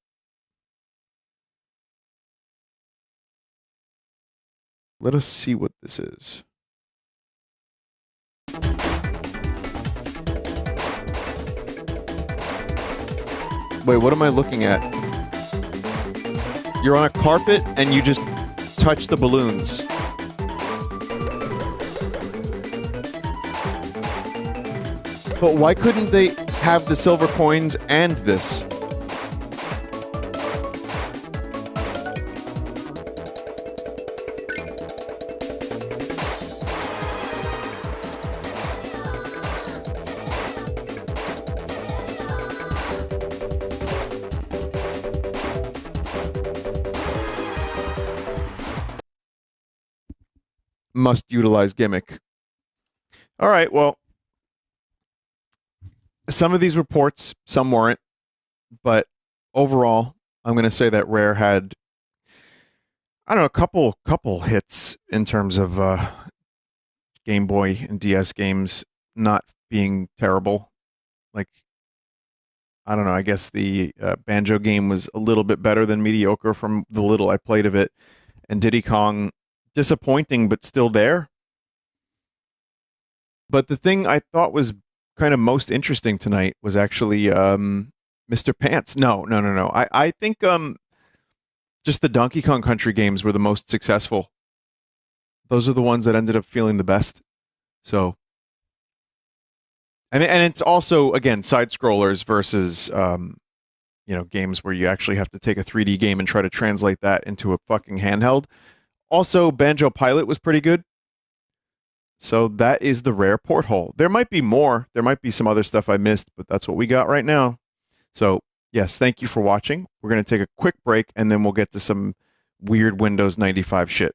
Speaker 1: Let us see what this is. Wait, what am I looking at? You're on a carpet and you just touch the balloons. But why couldn't they have the silver coins and this? Must utilize gimmick. All right, well, some of these reports, some weren't, but overall, I'm going to say that Rare had, I don't know, a couple hits in terms of Game Boy and DS games not being terrible. Like, I don't know, I guess the Banjo game was a little bit better than mediocre from the little I played of it, and Diddy Kong, disappointing but still there. But the thing I thought was kind of most interesting tonight was actually Mr. Pants. No. I think just the Donkey Kong Country games were the most successful. Those are the ones that ended up feeling the best. So, I mean, and it's also, again, side scrollers versus games where you actually have to take a 3D game and try to translate that into a fucking handheld. Also, Banjo Pilot was pretty good. So that is the Rare PortHole. There might be more. There might be some other stuff I missed, but that's what we got right now. So, yes, thank you for watching. We're going to take a quick break, and then we'll get to some weird Windows 95 shit.